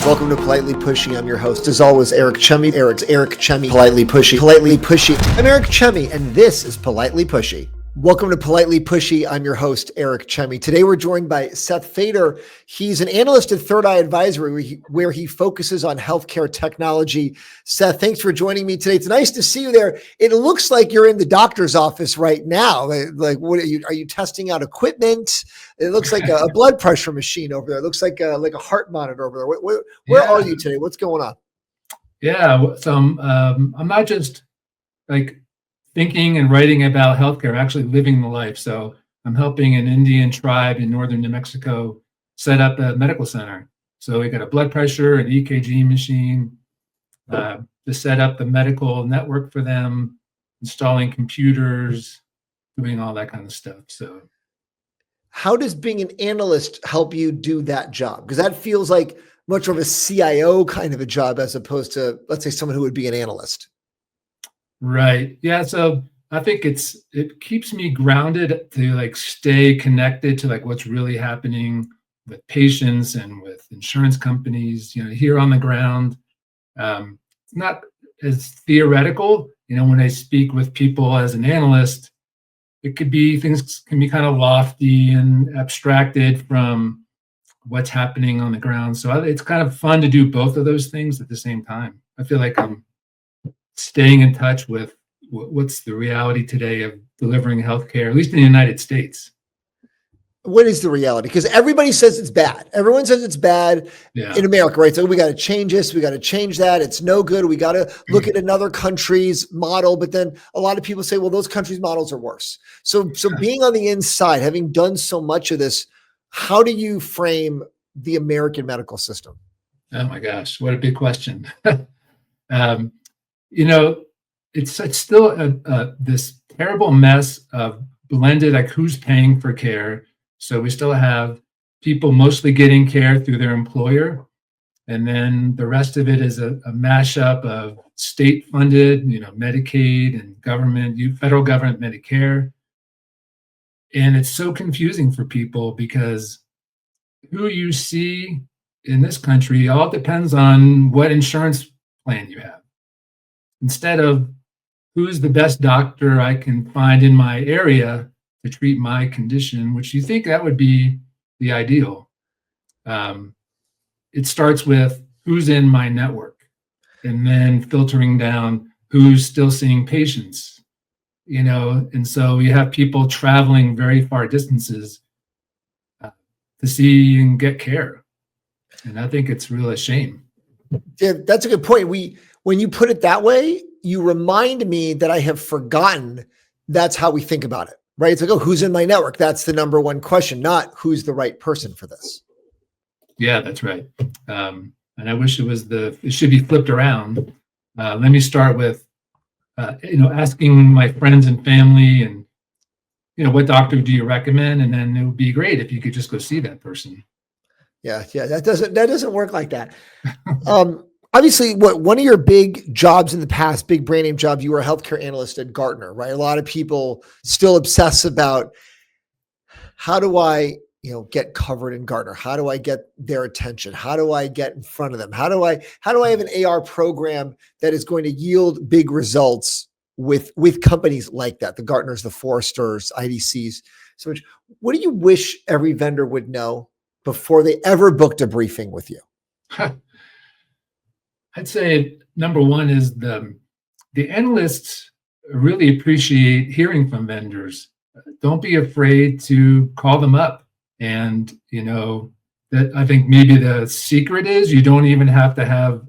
Welcome to Politely Pushy. I'm your host, as always, Eric Chemi. Eric Chemi, Politely Pushy. I'm Eric Chemi, and this is Politely Pushy. Welcome to Politely Pushy. I'm your host, Eric Chemi. Today, we're joined by Seth Feder. He's an analyst at Third Eye Advisory, where he focuses on healthcare technology. Seth, thanks for joining me today. It's nice to see you there. It looks like you're in the doctor's office right now. Like, what are you testing out equipment? It looks like a blood pressure machine over there. It looks like a heart monitor over there. Where are you today? What's going on? Yeah, so I'm not just like thinking and writing about healthcare, actually living the life. So I'm helping an Indian tribe in northern New Mexico set up a medical center. So we got a blood pressure, an EKG machine, to set up the medical network for them, installing computers, doing all that kind of stuff. So how does being an analyst help you do that job? Because that feels like much of a CIO kind of a job as opposed to, let's say, someone who would be an analyst. Right. Yeah. So I think it keeps me grounded to like stay connected to like what's really happening with patients and with insurance companies, here on the ground. It's not as theoretical, when I speak with people as an analyst, things can be kind of lofty and abstracted from what's happening on the ground. So it's kind of fun to do both of those things at the same time. I feel like I'm staying in touch with what's the reality today of delivering healthcare, at least in the United States. What is the reality? Because everybody says it's bad. Everyone says it's bad in America, right? So we got to change this. We got to change that. It's no good. We got to look at another country's model. But then a lot of people say, well, those countries' models are worse. So being on the inside, having done so much of this, how do you frame the American medical system? Oh my gosh, what a big question. It's still this terrible mess of blended, like who's paying for care. So we still have people mostly getting care through their employer. And then the rest of it is a mashup of state funded, Medicaid and federal government Medicare. And it's so confusing for people because who you see in this country all depends on what insurance plan you have. Instead of who's the best doctor I can find in my area to treat my condition, which you think that would be the ideal. It starts with who's in my network and then filtering down who's still seeing patients, and so you have people traveling very far distances to see and get care. And I think it's really a shame. Yeah, that's a good point. When you put it that way, you remind me that I have forgotten that's how we think about it, right? It's like, oh, who's in my network? That's the number one question, not who's the right person for this. Yeah, that's right. And I wish it should be flipped around. Let me start with, asking my friends and family and, what doctor do you recommend? And then it would be great if you could just go see that person. Yeah. That doesn't work like that. Obviously, one of your big jobs in the past, big brand name job, you were a healthcare analyst at Gartner, right? A lot of people still obsess about how do I, get covered in Gartner? How do I get their attention? How do I get in front of them? How do I have an AR program that is going to yield big results with companies like that? The Gartners, the Forresters, IDCs. So what do you wish every vendor would know before they ever booked a briefing with you? I'd say number one is the analysts really appreciate hearing from vendors. Don't be afraid to call them up. And, that I think maybe the secret is you don't even have to have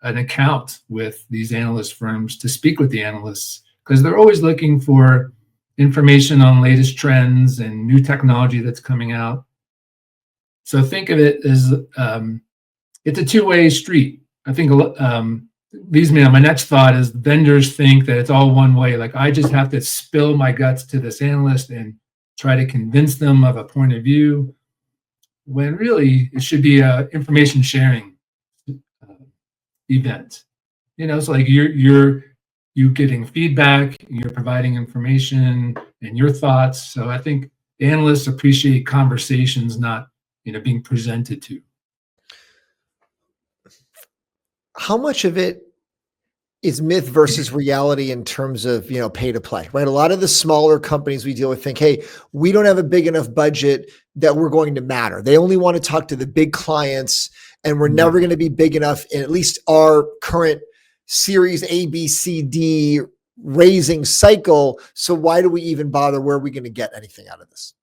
an account with these analyst firms to speak with the analysts, because they're always looking for information on latest trends and new technology that's coming out. So think of it as it's a two-way street. I think leads me on my next thought is vendors think that it's all one way. Like I just have to spill my guts to this analyst and try to convince them of a point of view, when really it should be a information sharing event. It's like you're getting feedback, you're providing information and your thoughts. So I think analysts appreciate conversations, not being presented to. how much of it is myth versus reality in terms of, pay to play, right? A lot of the smaller companies we deal with think, hey, we don't have a big enough budget that we're going to matter. They only want to talk to the big clients, and we're never going to be big enough in at least our current series A, B, C, D raising cycle. So why do we even bother? Where are we going to get anything out of this?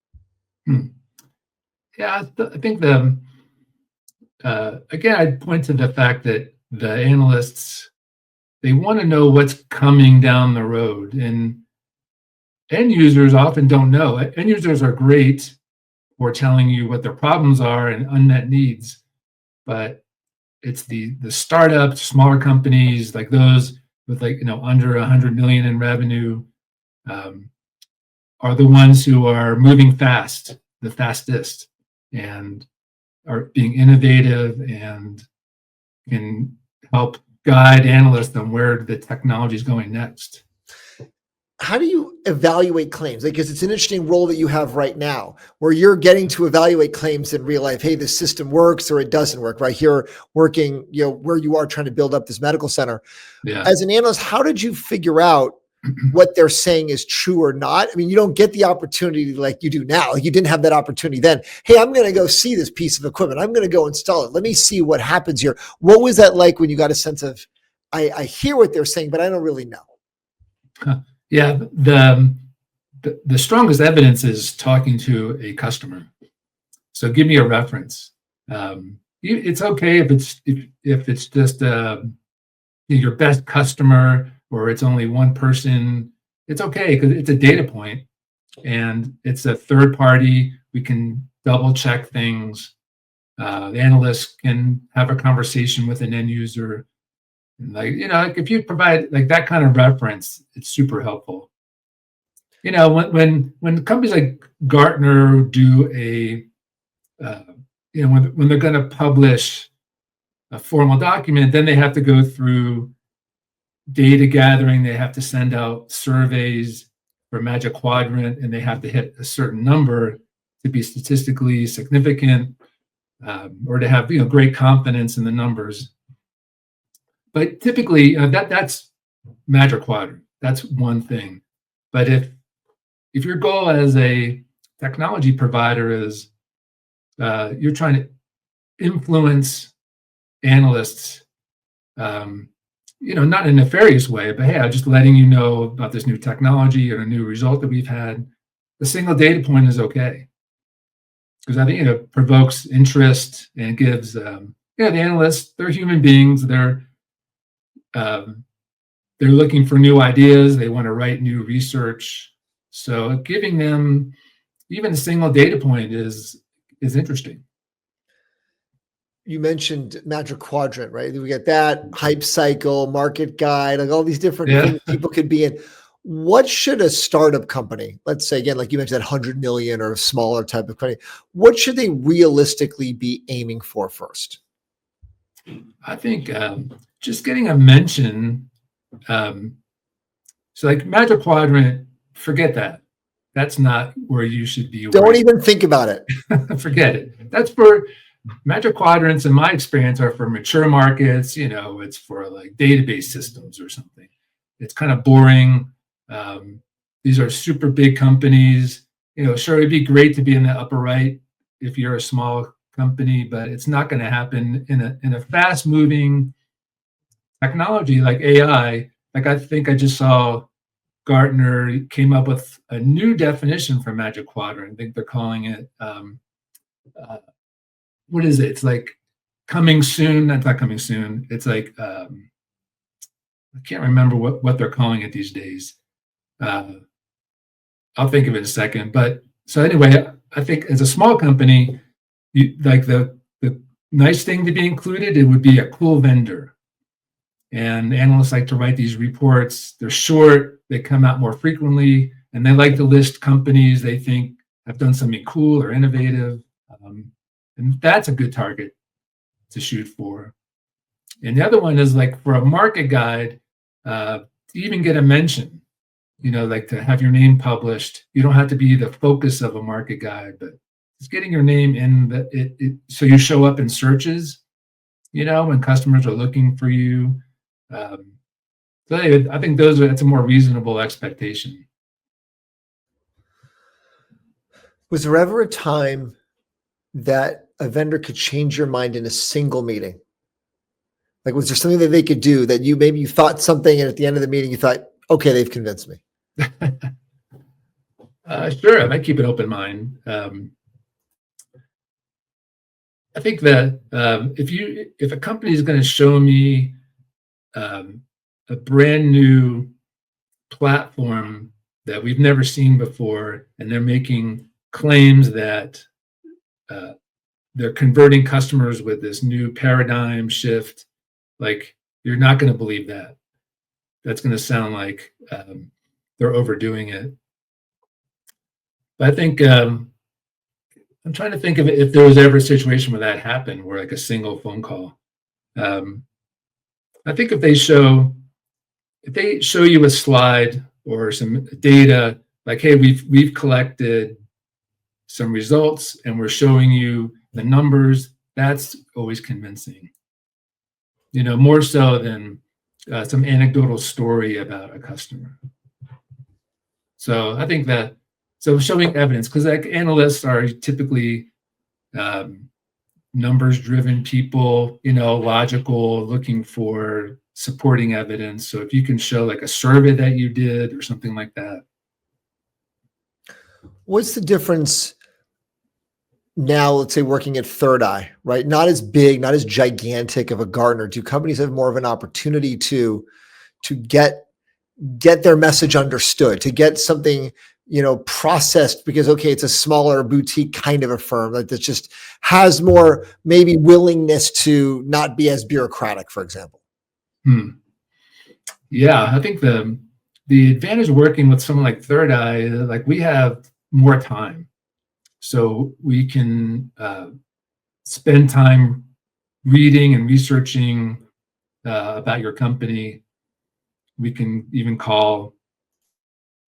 Yeah, I think again, I'd point to the fact that the analysts, they want to know what's coming down the road, and end users often don't know. End users are great for telling you what their problems are and unmet needs, but it's the startups, smaller companies like those with under 100 million in revenue are the ones who are moving fast, the fastest, and are being innovative and can help guide analysts on where the technology is going next. How do you evaluate claims? Because it's an interesting role that you have right now where you're getting to evaluate claims in real life. Hey, the system works or it doesn't work, right? Here working, where you are trying to build up this medical center. Yeah. As an analyst, how did you figure out what they're saying is true or not? I mean, you don't get the opportunity like you do now. Like you didn't have that opportunity then. Hey, I'm going to go see this piece of equipment. I'm going to go install it. Let me see what happens here. What was that like when you got a sense of, I hear what they're saying, but I don't really know? Yeah, the strongest evidence is talking to a customer. So give me a reference. It's okay if it's just your best customer or it's only one person. It's okay because it's a data point and it's a third party. We can double check things. The analyst can have a conversation with an end user. Like if you provide like that kind of reference, it's super helpful. When companies like Gartner do when they're going to publish a formal document, then they have to go through data gathering. They have to send out surveys for Magic Quadrant, and they have to hit a certain number to be statistically significant, or to have great confidence in the numbers. But typically, that's Magic Quadrant. That's one thing. But if your goal as a technology provider is you're trying to influence analysts, not in a nefarious way, but hey, I'm just letting you know about this new technology or a new result that we've had. The single data point is okay because I think it provokes interest and gives the analysts. They're human beings. They're looking for new ideas. They want to write new research. So giving them even a single data point is interesting. You mentioned Magic Quadrant, right? We get that hype cycle, market guide, like all these different things people could be in. What should a startup company, let's say again, like you mentioned, that 100 million or smaller type of company, what should they realistically be aiming for first? I think just getting a mention. So like Magic Quadrant, forget that. That's not where you should be. Don't even think about it. Forget it. That's for Magic Quadrants, in my experience, are for mature markets. It's for like database systems or something. It's kind of boring. These are super big companies. Sure, it'd be great to be in the upper right if you're a small company, but it's not going to happen in a fast-moving technology like AI. Like I think I just saw Gartner came up with a new definition for Magic Quadrant. I think they're calling it what is it? It's like coming soon. That's not coming soon. It's like I can't remember what they're calling it these days. I'll think of it in a second. But so anyway, I think as a small company, like the nice thing to be included, it would be a cool vendor. And analysts like to write these reports. They're short, they come out more frequently, and they like to list companies they think have done something cool or innovative. And that's a good target to shoot for. And the other one is like for a market guide, to even get a mention, like to have your name published. You don't have to be the focus of a market guide, but just getting your name in so you show up in searches. when customers are looking for you. So I think that's a more reasonable expectation. Was there ever a time that a vendor could change your mind in a single meeting? Like, was there something that they could do that maybe you thought something, and at the end of the meeting you thought, okay, they've convinced me? Sure, I might keep an open mind. I think that if a company is going to show me a brand new platform that we've never seen before, and they're making claims that they're converting customers with this new paradigm shift, like, you're not going to believe that. That's going to sound like they're overdoing it. But I think I'm trying to think of it, if there was ever a situation where that happened, where like a single phone call. I think if they show you a slide or some data, like, hey, we've collected some results and we're showing you the numbers, that's always convincing. More so than some anecdotal story about a customer. So I think that, showing evidence, because like analysts are typically numbers-driven people, logical, looking for supporting evidence. So if you can show like a survey that you did or something like that. What's the difference now, let's say working at Third Eye, right? Not as big, not as gigantic of a Gartner. Do companies have more of an opportunity to get their message understood, to get something, processed, because, okay, it's a smaller boutique kind of a firm that just has more maybe willingness to not be as bureaucratic, for example? Yeah, I think the advantage of working with someone like Third Eye, like, we have more time. So we can spend time reading and researching about your company. We can even call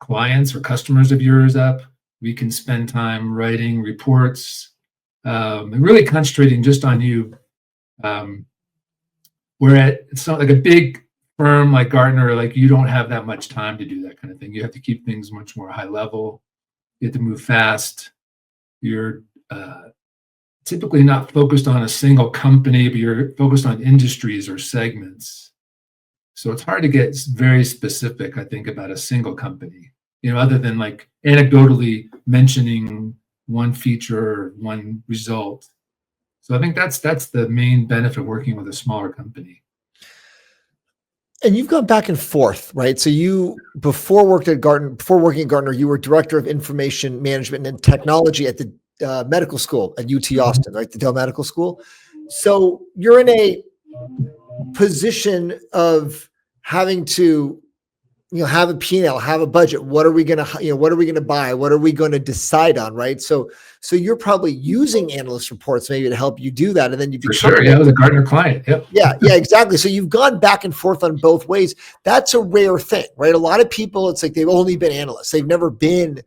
clients or customers of yours up. We can spend time writing reports and really concentrating just on you. It's not like a big firm like Gartner, like, you don't have that much time to do that kind of thing. You have to keep things much more high level. You have to move fast. You're typically not focused on a single company, but you're focused on industries or segments. So it's hard to get very specific, I think, about a single company, other than like anecdotally mentioning one feature or one result. So I think that's the main benefit of working with a smaller company. And you've gone back and forth, right? So before working at Gartner, you were director of information management and technology at the medical school at UT Austin, right? The Dell Medical School. So you're in a position of having to, have a P&L, have a budget. What are we going to buy? What are we going to decide on? Right. So you're probably using analyst reports maybe to help you do that. And then you become, for sure. Yeah, I was a Gartner client. Yep. Yeah, exactly. So you've gone back and forth on both ways. That's a rare thing, right? A lot of people, it's like they've only been analysts. They've never been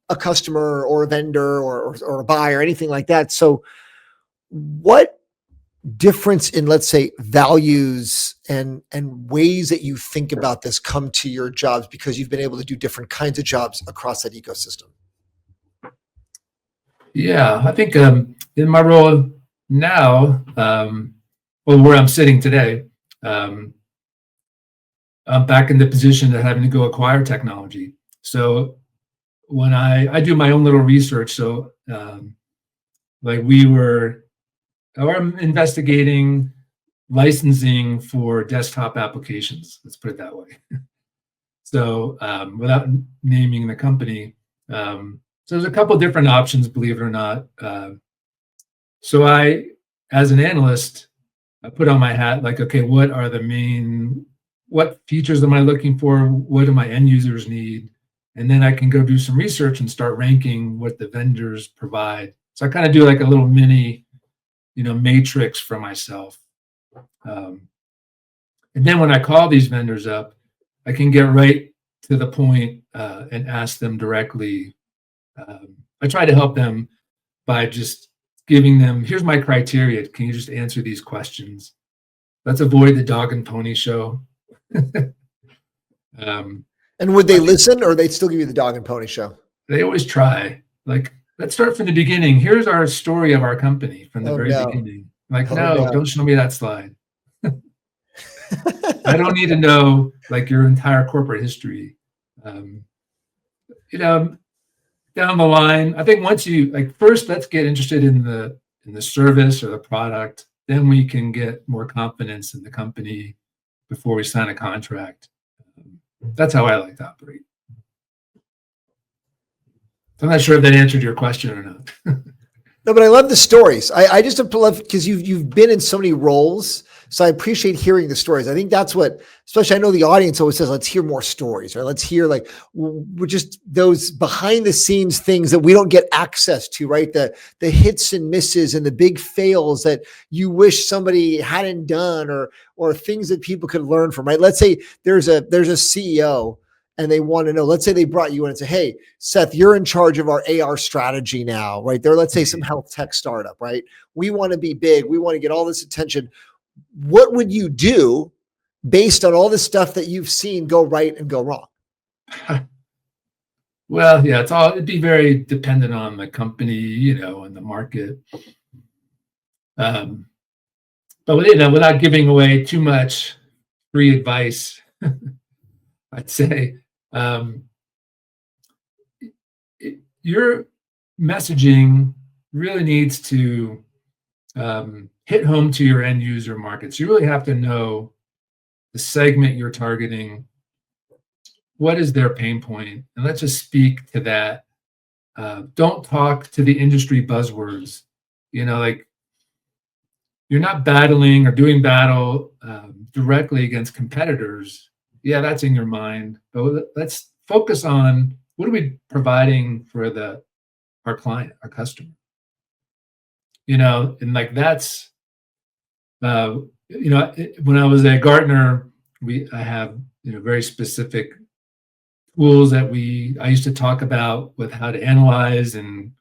a customer or a vendor or a buyer or anything like that. So what difference in, let's say, values and ways that you think about this come to your jobs because you've been able to do different kinds of jobs across that ecosystem? Yeah, I think in my role now, where I'm sitting today, I'm back in the position of having to go acquire technology. So when I do my own little research, so like I'm investigating licensing for desktop applications. Let's put it that way. So without naming the company, so there's a couple different options, believe it or not. So as an analyst, I put on my hat, like, okay, what features am I looking for? What do my end users need? And then I can go do some research and start ranking what the vendors provide. So I kind of do like a little mini, matrix for myself. And then when I call these vendors up, I can get right to the point and ask them directly. I try to help them by just giving them, here's my criteria. Can you just answer these questions? let's avoid the dog and pony show. And would they listen, or they'd still give you the dog and pony show? They always try. Like, let's start from the beginning. Here's our story of our company from the very beginning. Like, no, don't show me that slide. I don't need to know like your entire corporate history. Down the line, I think once you like, first let's get interested in the service or the product, then we can get more confidence in the company before we sign a contract. That's how I like to operate. I'm not sure if that answered your question or not. No, but I love the stories. I just love, because you've been in so many roles. So I appreciate hearing the stories. I think that's what, especially I know the audience always says, let's hear more stories, right? Let's hear like, we're just those behind the scenes things that we don't get access to, right? The hits and misses and the big fails that you wish somebody hadn't done, or things that people could learn from, right? Let's say there's a CEO and they want to know, let's say they brought you in and say, hey, Seth, you're in charge of our AR strategy now, right? They're, let's say, some health tech startup, right? We want to be big. We want to get all this attention. What would you do based on all the stuff that you've seen go right and go wrong? Well, yeah, it'd be very dependent on the company, and the market. But without giving away too much free advice, I'd say your messaging really needs to hit home to your end user markets. You really have to know the segment you're targeting. What is their pain point? And let's just speak to that. Don't talk to the industry buzzwords. Like, you're not battling or doing battle directly against competitors. Yeah, that's in your mind. But let's focus on what are we providing for our client, our customer. And like that's, when I was at Gartner, I have very specific tools that I used to talk about with how to analyze and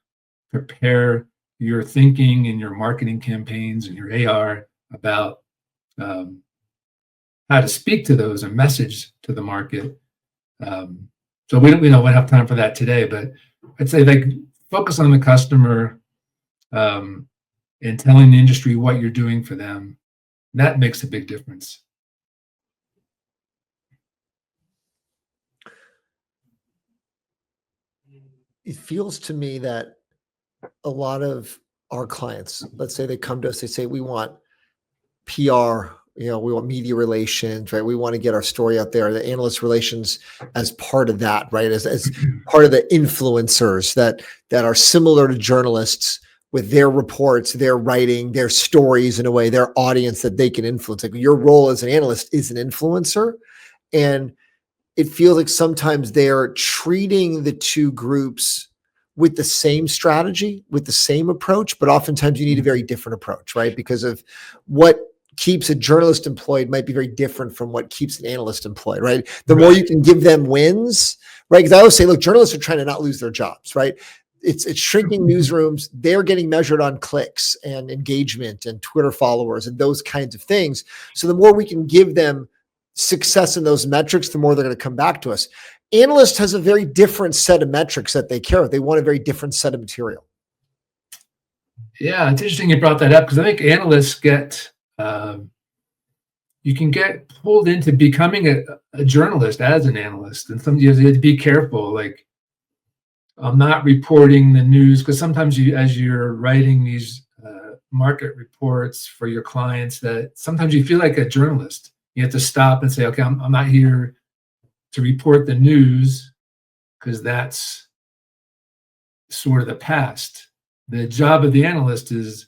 prepare your thinking and your marketing campaigns and your AR about how to speak to those and message to the market. So we don't have time for that today, but I'd say like focus on the customer and telling the industry what you're doing for them. That makes a big difference. It feels to me that a lot of our clients, let's say they come to us, they say, we want PR, we want media relations, right? We want to get our story out there, the analyst relations as part of that, right? As part of the influencers that are similar to journalists with their reports, their writing, their stories, in a way, their audience that they can influence. Like, your role as an analyst is an influencer. And it feels like sometimes they're treating the two groups with the same strategy, with the same approach, but oftentimes you need a very different approach, right? Because of what keeps a journalist employed might be very different from what keeps an analyst employed, right? The more you can give them wins, right? Because I always say, look, journalists are trying to not lose their jobs, right? It's shrinking newsrooms. They're getting measured on clicks and engagement and Twitter followers and those kinds of things. So the more we can give them success in those metrics, the more they're going to come back to us. Analyst has a very different set of metrics that they care about. They want a very different set of material. Yeah, it's interesting you brought that up, because I think analysts you can get pulled into becoming a journalist as an analyst. And some you have to be careful. Like, I'm not reporting the news, because sometimes as you're writing these market reports for your clients, that sometimes you feel like a journalist. You have to stop and say, okay, I'm not here to report the news, because that's sort of the past. The job of the analyst is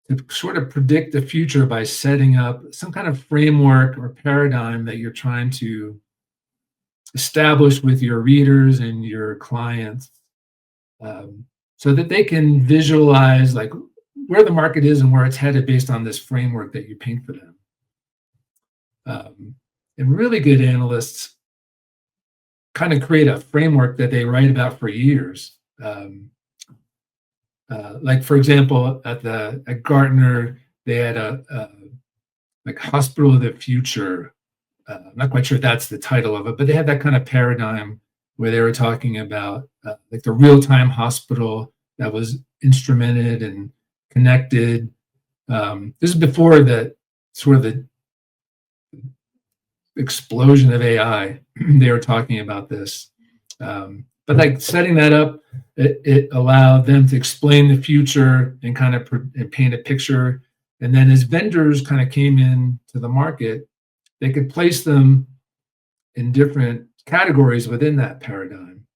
to sort of predict the future by setting up some kind of framework or paradigm that you're trying to establish with your readers and your clients, so that they can visualize like where the market is and where it's headed based on this framework that you paint for them. And really good analysts kind of create a framework that they write about for years. Like, for example, at Gartner, they had like Hospital of the Future. I'm not quite sure if that's the title of it, but they had that kind of paradigm where they were talking about like the real-time hospital that was instrumented and connected. This is before the sort of the explosion of AI. They were talking about this. But like setting that up, it allowed them to explain the future and kind of and paint a picture. And then as vendors kind of came in to the market, they could place them in different categories within that paradigm.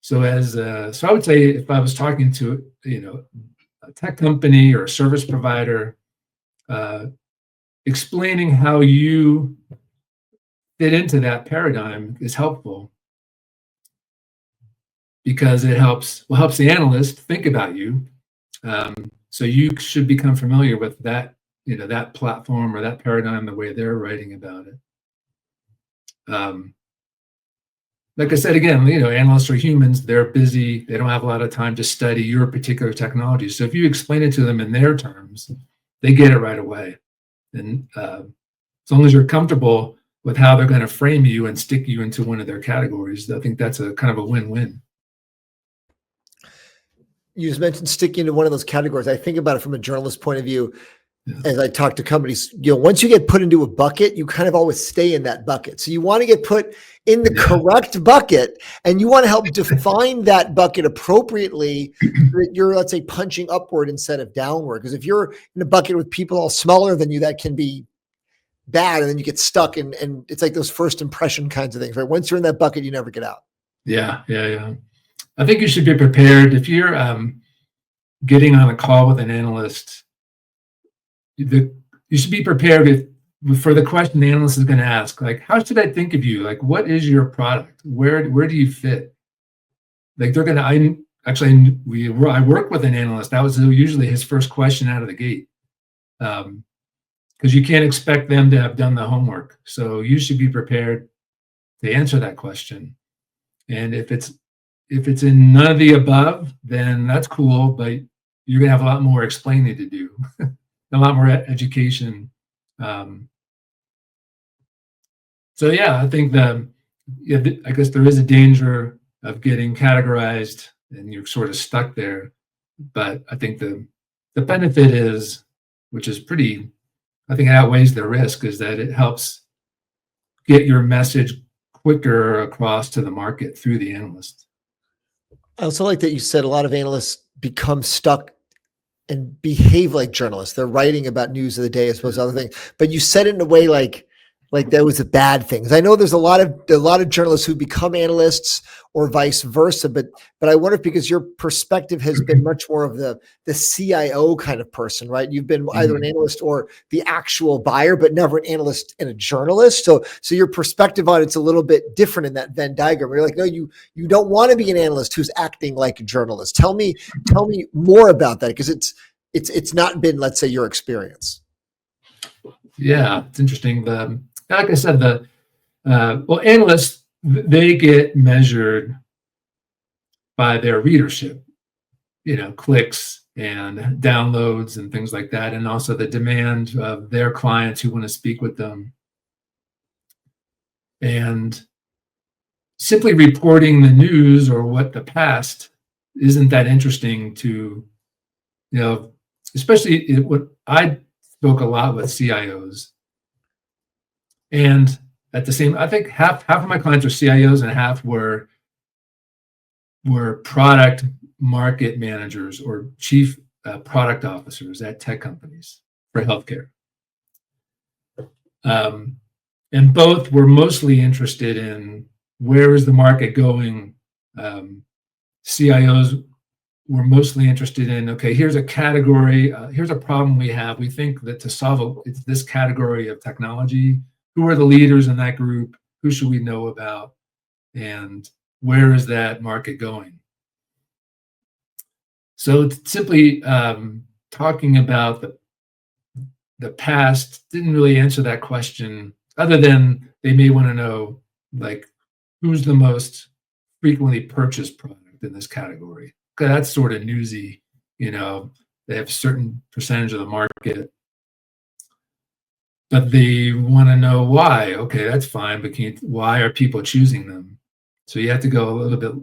So so I would say if I was talking to, a tech company or a service provider, explaining how you fit into that paradigm is helpful, because it helps the analyst think about you. So you should become familiar with that, that platform or that paradigm, the way they're writing about it. Like I said, again, analysts are humans. They're busy. They don't have a lot of time to study your particular technology. So if you explain it to them in their terms, they get it right away. And as long as you're comfortable with how they're going to frame you and stick you into one of their categories, I think that's a kind of a win-win. You just mentioned sticking to one of those categories. I think about it from a journalist point of view. Yeah. As I talk to companies, once you get put into a bucket, you kind of always stay in that bucket. So you want to get put in the correct bucket, and you want to help define that bucket appropriately so that you're, let's say, punching upward instead of downward. Because if you're in a bucket with people all smaller than you, that can be bad. And then you get stuck, and it's like those first impression kinds of things, right? Once you're in that bucket, you never get out. Yeah. I think you should be prepared. If you're getting on a call with an analyst, you should be prepared for the question the analyst is going to ask, like, how should I think of you? Like, what is your product? Where do you fit? Like, they're going to, I work with an analyst. That was usually his first question out of the gate. Because you can't expect them to have done the homework. So you should be prepared to answer that question. And if it's in none of the above, then that's cool, but you're going to have a lot more explaining to do. A lot more education. So yeah, I think I guess there is a danger of getting categorized and you're sort of stuck there. But I think the benefit is, which is pretty, I think it outweighs the risk, is that it helps get your message quicker across to the market through the analyst. I also like that you said a lot of analysts become stuck and behave like journalists. They're writing about news of the day as opposed to other things. But you said it in a way like that was a bad thing. I know there's a lot of journalists who become analysts or vice versa. But I wonder if, because your perspective has been much more of the CIO kind of person, right? You've been either an analyst or the actual buyer, but never an analyst and a journalist. So your perspective on it's a little bit different in that Venn diagram. You're like, no, you don't want to be an analyst who's acting like a journalist. Tell me more about that, because it's not been, let's say, your experience. Yeah, it's interesting. Like I said, analysts, they get measured by their readership, clicks and downloads and things like that, and also the demand of their clients who want to speak with them. And simply reporting the news or what the past isn't that interesting to, especially what I spoke a lot with CIOs. And at the same, I think half of my clients are CIOs and half were product market managers or chief product officers at tech companies for healthcare. And both were mostly interested in where is the market going. CIOs were mostly interested in, okay, here's a category, here's a problem we have. We think that to solve this category of technology, who are the leaders in that group? Who should we know about? And where is that market going? So simply talking about the past didn't really answer that question, other than they may want to know, like, who's the most frequently purchased product in this category? Because that's sort of newsy. They have a certain percentage of the market. but they want to know why. Okay, that's fine, but why are people choosing them? So you have to go a little bit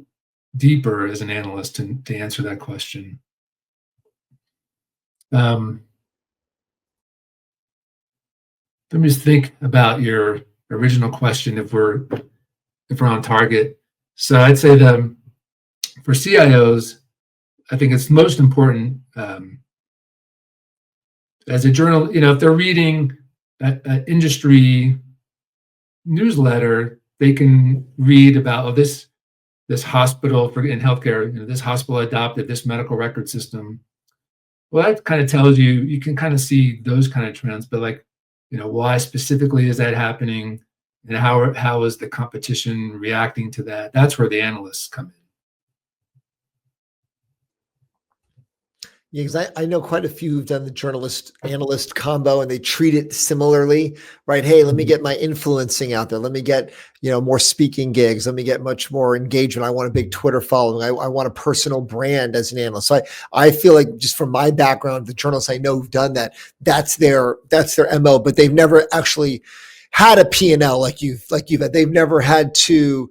deeper as an analyst to answer that question. Let me just think about your original question if we're on target. So I'd say that for CIOs, I think it's most important as a journal, if they're reading an industry newsletter, they can read about this hospital in healthcare, this hospital adopted this medical record system. Well, that kind of tells you can kind of see those kind of trends, but why specifically is that happening, and how is the competition reacting to that? That's where the analysts come in. Yeah, because I know quite a few who've done the journalist analyst combo, and they treat it similarly, right? Hey, let me get my influencing out there. Let me get, more speaking gigs. Let me get much more engagement. I want a big Twitter following. I want a personal brand as an analyst. So I feel like, just from my background, the journalists I know who've done that, that's their MO, but they've never actually had a P&L like you've had. They've never had to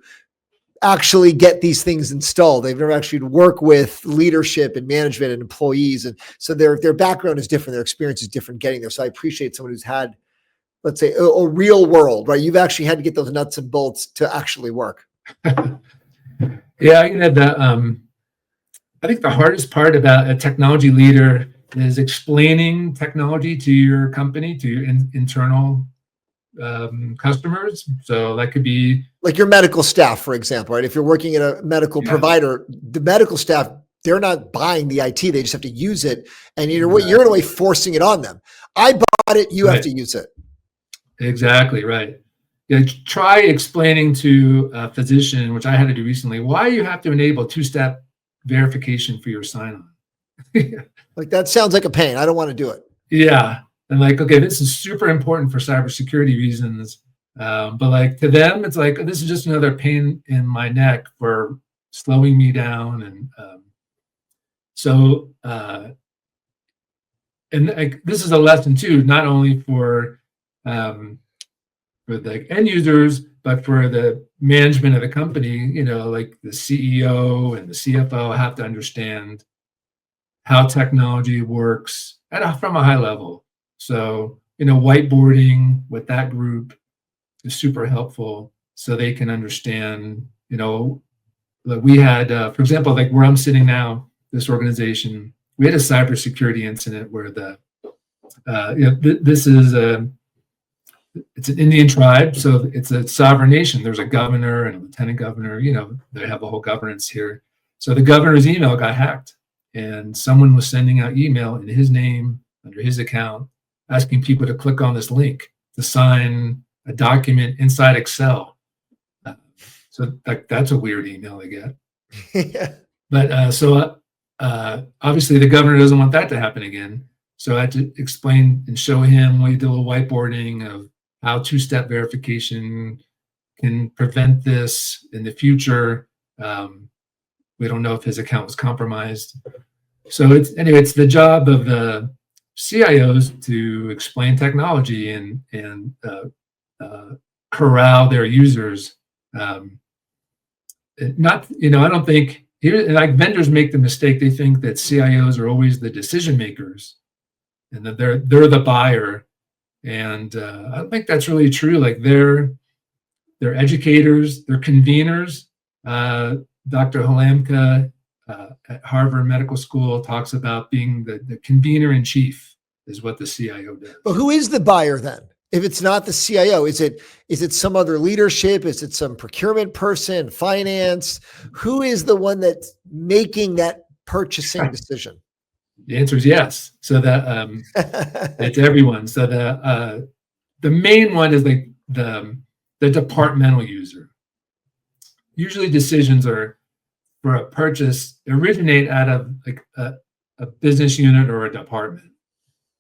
actually get these things installed. They've never actually worked with leadership and management and employees. And so their background is different. Their experience is different getting there. So I appreciate someone who's had, let's say, a real world, right? You've actually had to get those nuts and bolts to actually work. Yeah, I think the hardest part about a technology leader is explaining technology to your company, to your internal customers. So that could be like your medical staff, for example, right? If you're working at a medical provider, the medical staff, they're not buying the IT. They just have to use it. And you're in a way forcing it on them. I bought it. You have to use it. Exactly. Right. Yeah, try explaining to a physician, which I had to do recently, why you have to enable two-step verification for your sign-on. Like, that sounds like a pain. I don't want to do it. Yeah. And okay, this is super important for cybersecurity reasons. But to them, it's like, this is just another pain in my neck for slowing me down. And this is a lesson too, not only for the end users, but for the management of the company. Like the CEO and the CFO have to understand how technology works from a high level. So, whiteboarding with that group is super helpful, so they can understand, that we had, for example, like where I'm sitting now, this organization, we had a cybersecurity incident where this is it's an Indian tribe, so it's a sovereign nation. There's a governor and a lieutenant governor, they have a whole governance here. So the governor's email got hacked, and someone was sending out email in his name under his account, asking people to click on this link to sign a document inside Excel. So that's a weird email they get. Yeah. But obviously the governor doesn't want that to happen again. So I had to explain and show him. We did a little whiteboarding of how two-step verification can prevent this in the future. We don't know if his account was compromised. So it's the job of the CIOs to explain technology and corral their users. I don't think vendors make the mistake. They think that CIOs are always the decision makers and that they're the buyer. And I don't think that's really true. Like they're educators, they're conveners. Dr. Halamka at Harvard Medical School talks about being the convener in chief is what the CIO does. But who is the buyer then? If it's not the CIO, is it some other leadership? Is it some procurement person, finance? Who is the one that's making that purchasing decision? The answer is yes. So that it's everyone. So the main one is the departmental user. Usually decisions are for a purchase originate out of a business unit or a department,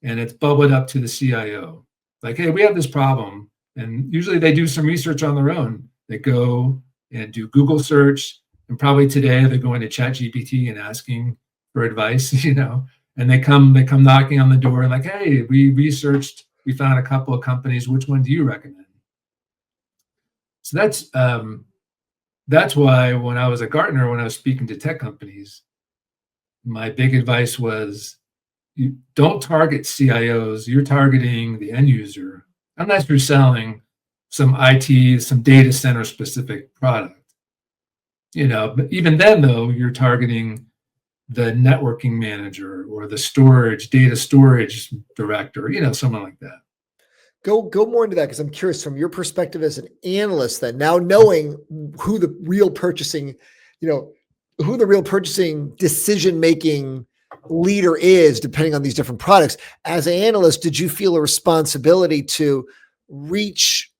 and it's bubbled up to the CIO. Like, hey, we have this problem. And usually they do some research on their own. They go and do Google search. And probably today they're going to ChatGPT and asking for advice, and they come knocking on the door and like, hey, we we found a couple of companies. Which one do you recommend? So that's why when I was at Gartner, when I was speaking to tech companies, my big advice was, you don't target CIOs. You're targeting the end user, unless you're selling some IT, some data center specific product. But even then, though, you're targeting the networking manager or the data storage director, someone like that. Go more into that, because I'm curious from your perspective as an analyst, then now knowing who the real purchasing decision-making leader is, depending on these different products. As an analyst, did you feel a responsibility to reach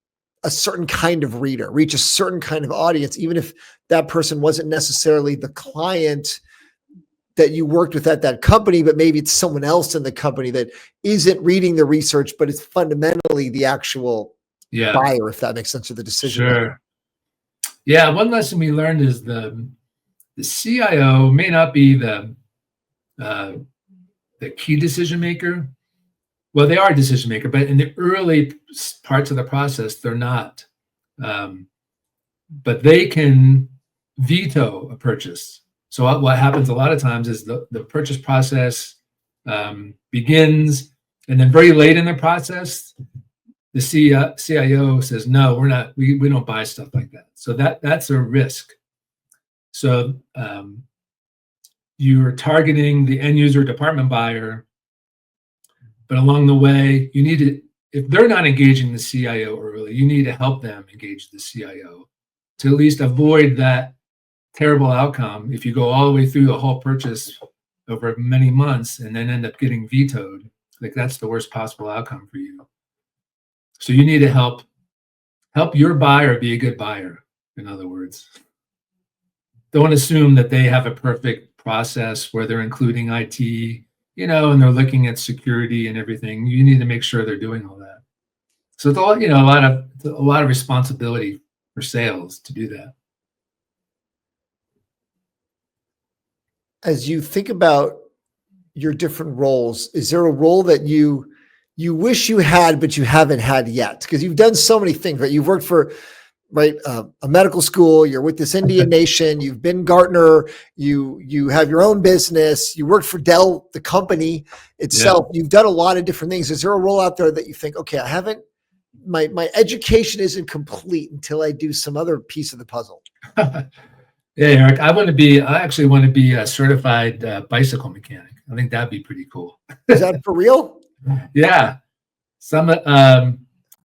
a certain kind of reader, reach a certain kind of audience, even if that person wasn't necessarily the client that you worked with at that company, but maybe it's someone else in the company that isn't reading the research, but it's fundamentally the actual buyer, if that makes sense, or the decision maker? Yeah, one lesson we learned is the CIO may not be the key decision maker. Well, they are a decision maker, but in the early parts of the process, they're not. But they can veto a purchase. So what happens a lot of times is the purchase process begins, and then very late in the process, the CIO says, no, we're not, we don't buy stuff like that. So that's a risk. So you're targeting the end user department buyer, but along the way, you need to, if they're not engaging the CIO early, you need to help them engage the CIO to at least avoid that terrible outcome. If you go all the way through the whole purchase over many months and then end up getting vetoed, like that's the worst possible outcome for you. So you need to help your buyer be a good buyer. In other words, don't assume that they have a perfect process where they're including IT, and they're looking at security and everything. You need to make sure they're doing all that. So it's a lot of responsibility for sales to do that. As you think about your different roles, is there a role that you wish you had, but you haven't had yet? Because you've done so many things, right? You've worked for, a medical school, you're with this Indian nation, you've been Gartner, you have your own business, you worked for Dell, the company itself. Yeah. You've done a lot of different things. Is there a role out there that you think, okay, my education isn't complete until I do some other piece of the puzzle? Yeah, Eric, I actually want to be a certified bicycle mechanic. I think that'd be pretty cool. Is that for real? Yeah.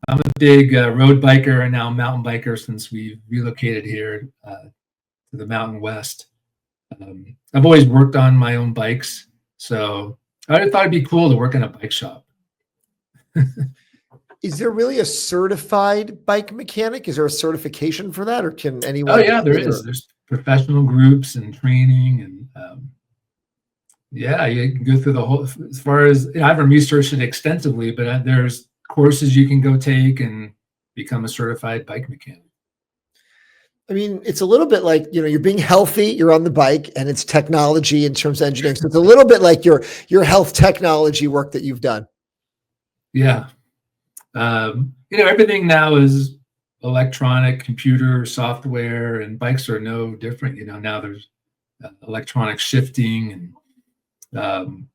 I'm a big road biker and now mountain biker since we relocated here to the Mountain West. I've always worked on my own bikes, so I thought it'd be cool to work in a bike shop. Is there really a certified bike mechanic? Is there a certification for that, or can anyone? Oh yeah, there is. There's professional groups and training, and you can go through the whole. As far as I haven't researched it extensively, but there's courses you can go take and become a certified bike mechanic. I mean, it's a little bit like, you're being healthy, you're on the bike, and it's technology in terms of engineering. So it's a little bit like your health technology work that you've done. Yeah. Everything now is electronic, computer, software, and bikes are no different. Now there's electronic shifting, and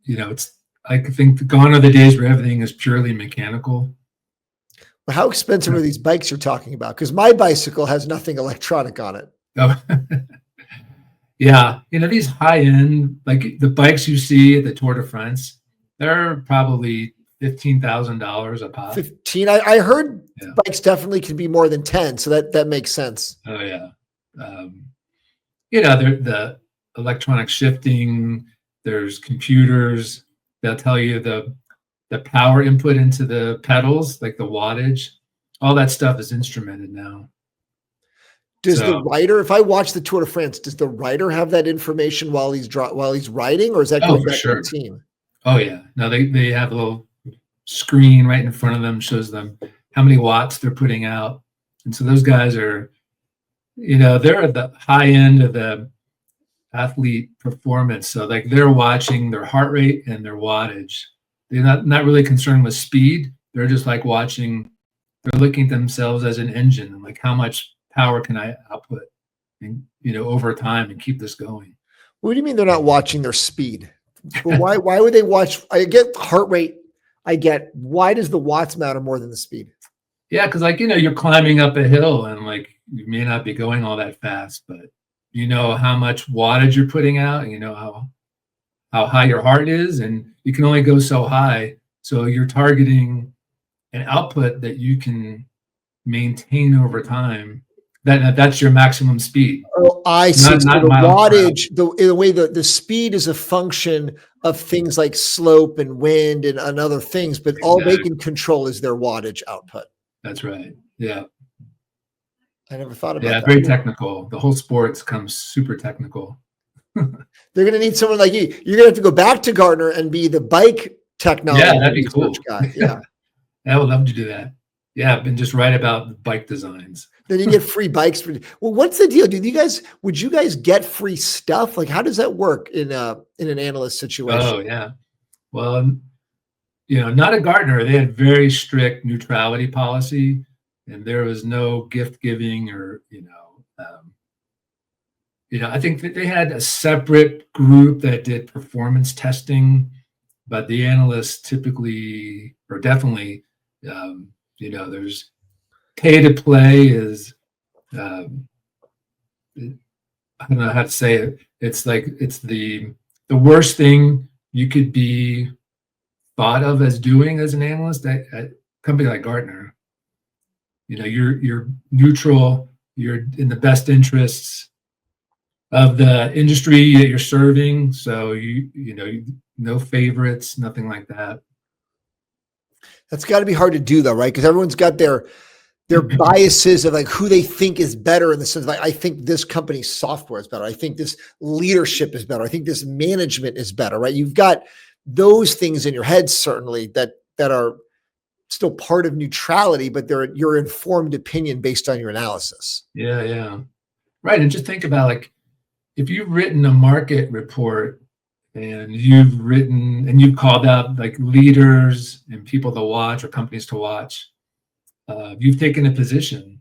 it's, I think, gone are the days where everything is purely mechanical. Well, how expensive are these bikes you're talking about? Because my bicycle has nothing electronic on it. Oh, yeah. These high-end, like the bikes you see at the Tour de France, they're probably $15,000 a pop. 15. I heard bikes definitely can be more than 10, so that makes sense. Oh yeah. The electronic shifting. There's computers. They'll tell you the power input into the pedals, like the wattage. All that stuff is instrumented now. Does the rider, if I watch the Tour de France, does the rider have that information while he's riding, or is that going back to the team? Oh yeah. No, they have a little screen right in front of them, shows them how many watts they're putting out. And so those guys are, they're at the high end of the athlete performance. So like they're watching their heart rate and their wattage. they're not really concerned with speed. They're just like they're looking at themselves as an engine, and like, how much power can I output, and over time, and keep this going. What do you mean they're not watching their speed? Well, why would they watch? I get heart rate. Why does the watts matter more than the speed? Yeah, because you're climbing up a hill, and like, you may not be going all that fast, but you know how much wattage you're putting out, and you know how high your heart is, and you can only go so high. So you're targeting an output that you can maintain over time. That's your maximum speed. Oh, I see. So Not the miles per hour. wattage, in a way, the speed is a function of things like slope and wind and other things, but all they Exactly. can control is their wattage output. That's right. Yeah. I never thought about Yeah, that. very technical. The whole sport's comes super technical. They're going to need someone like you. You're going to have to go back to Gartner and be the bike technology Yeah, that'd be cool. research guy. Yeah. I would love to do that. Yeah, I've been just write about bike designs. Then you get free bikes. Well, what's the deal? Would you guys get free stuff? Like, how does that work in an analyst situation? Oh, yeah. Well, not at Gartner. They had very strict neutrality policy, and there was no gift giving or, I think that they had a separate group that did performance testing, but the analysts typically, or definitely, there's pay to play is, I don't know how to say it. It's like, it's the worst thing you could be thought of as doing as an analyst at a company like Gartner. You're neutral, you're in the best interests of the industry that you're serving. So no favorites, nothing like that. That's got to be hard to do though, right? Because everyone's got their biases of like who they think is better, in the sense of like, I think this company's software is better. I think this leadership is better. I think this management is better, right? You've got those things in your head, certainly, that are still part of neutrality, but they're your informed opinion based on your analysis. Yeah, yeah. Right. And just think about, like, if you've written a market report and you've called out like leaders and people to watch or companies to watch, you've taken a position.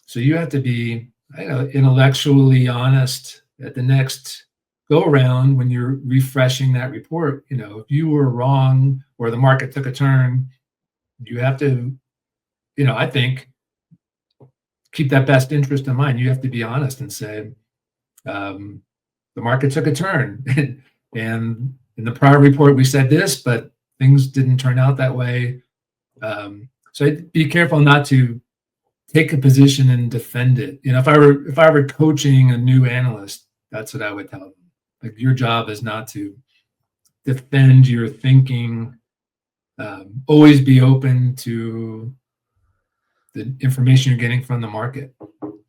So you have to be, intellectually honest at the next go around when you're refreshing that report. If you were wrong or the market took a turn, you have to, I think, keep that best interest in mind. You have to be honest and say, the market took a turn, and in the prior report we said this, but things didn't turn out that way. So be careful not to take a position and defend it. If I were coaching a new analyst, that's what I would tell them. Like, your job is not to defend your thinking. Always be open to the information you're getting from the market.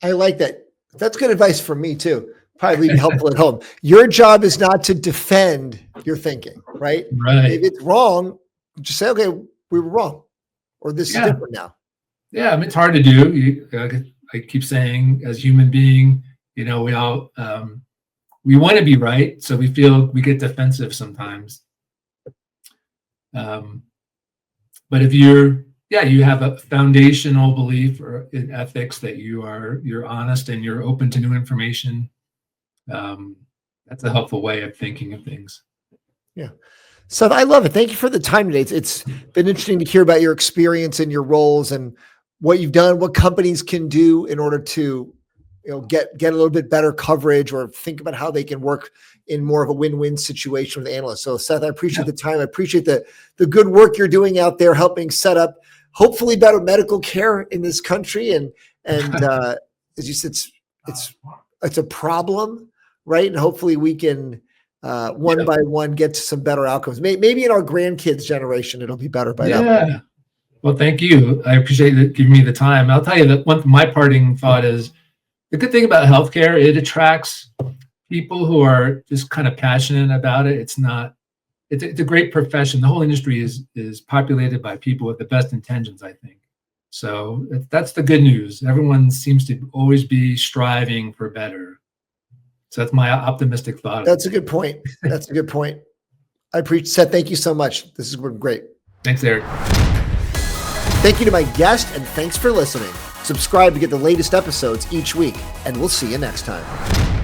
I like that. That's good advice from me too. Probably be helpful at home. Your job is not to defend your thinking, right? Right. If it's wrong, just say, okay, we were wrong, or this is different now. Yeah, it's hard to do. I keep saying, as human being, we all we want to be right, so we get defensive sometimes. But if you have a foundational belief or in ethics that you're honest and you're open to new information, that's a helpful way of thinking of things. Yeah. Seth, I love it. Thank you for the time today. It's been interesting to hear about your experience and your roles and what you've done, what companies can do in order to, get a little bit better coverage, or think about how they can work in more of a win-win situation with analysts. So Seth, I appreciate the time. I appreciate the good work you're doing out there, helping set up hopefully better medical care in this country. And as you said, it's a problem, right? And hopefully we can one by one get to some better outcomes. Maybe in our grandkids' generation, it'll be better by that point. Well, thank you. I appreciate it giving me the time. I'll tell you that my parting thought is, the good thing about healthcare, it attracts people who are just kind of passionate about it. It's a great profession. The whole industry is populated by people with the best intentions, I think. So that's the good news. Everyone seems to always be striving for better. So that's my optimistic thought. That's a good point. That's a good point. I appreciate it. Seth, thank you so much. This has been great. Thanks, Eric. Thank you to my guest, and thanks for listening. Subscribe to get the latest episodes each week, and we'll see you next time.